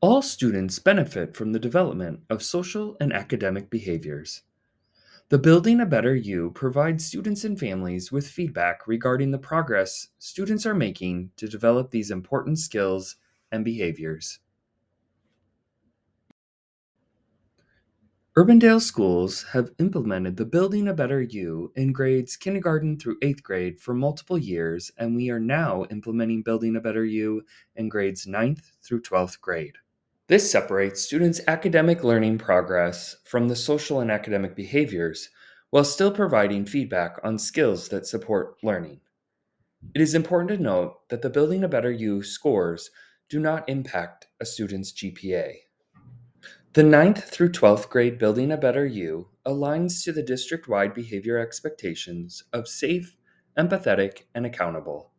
All students benefit from the development of social and academic behaviors. The Building a Better You provides students and families with feedback regarding the progress students are making to develop these important skills and behaviors. Urbandale schools have implemented the Building a Better You in grades kindergarten through 8th grade for multiple years, and we are now implementing Building a Better You in grades 9th through 12th grade. This separates students' academic learning progress from the social and academic behaviors while still providing feedback on skills that support learning. It is important to note that the Building a Better You scores do not impact a student's GPA. The 9th through 12th grade Building a Better You aligns to the district wide behavior expectations of safe, empathetic, and accountable.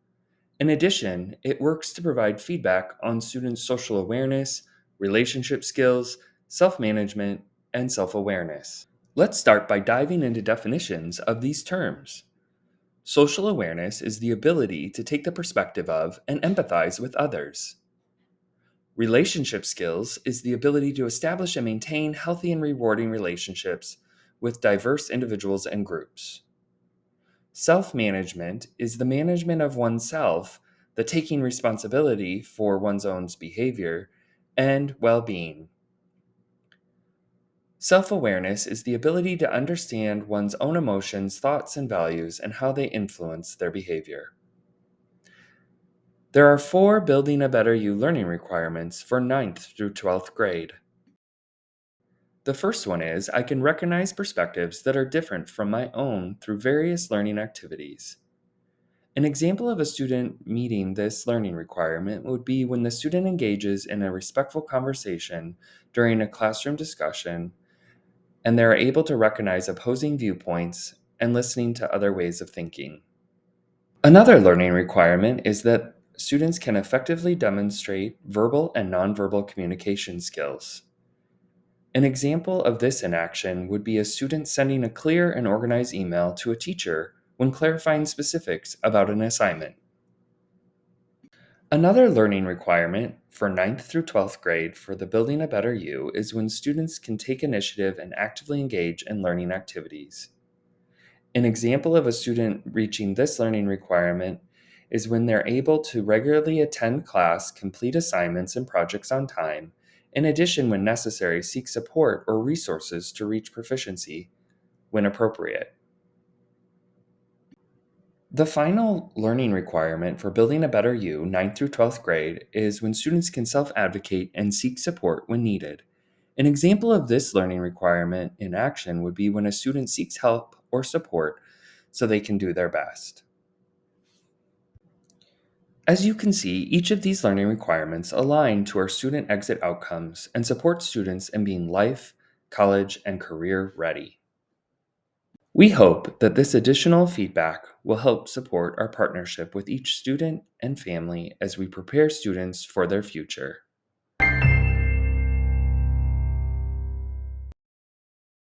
In addition, it works to provide feedback on students' social awareness, relationship skills, self management, and self awareness. Let's start by diving into definitions of these terms. Social awareness is the ability to take the perspective of and empathize with others. Relationship skills is the ability to establish and maintain healthy and rewarding relationships with diverse individuals and groups. Self management is the management of oneself, the taking responsibility for one's own behavior and well being. Self awareness is the ability to understand one's own emotions, thoughts, and values and how they influence their behavior. There are 4 Building a Better You learning requirements for 9th through 12th grade. The first one is I can recognize perspectives that are different from my own through various learning activities. An example of a student meeting this learning requirement would be when the student engages in a respectful conversation during a classroom discussion and they're able to recognize opposing viewpoints and listening to other ways of thinking. Another learning requirement is that students can effectively demonstrate verbal and nonverbal communication skills. An example of this in action would be a student sending a clear and organized email to a teacher when clarifying specifics about an assignment. Another learning requirement for 9th through 12th grade for the Building a Better You is when students can take initiative and actively engage in learning activities. An example of a student reaching this learning requirement is when they're able to regularly attend class, complete assignments and projects on time, in addition, when necessary, seek support or resources to reach proficiency when appropriate. The final learning requirement for Building a Better You, 9th through 12th grade, is when students can self advocate and seek support when needed. An example of this learning requirement in action would be when a student seeks help or support so they can do their best. As you can see, each of these learning requirements align to our student exit outcomes and support students in being life, college, and career ready. We hope that this additional feedback will help support our partnership with each student and family as we prepare students for their future.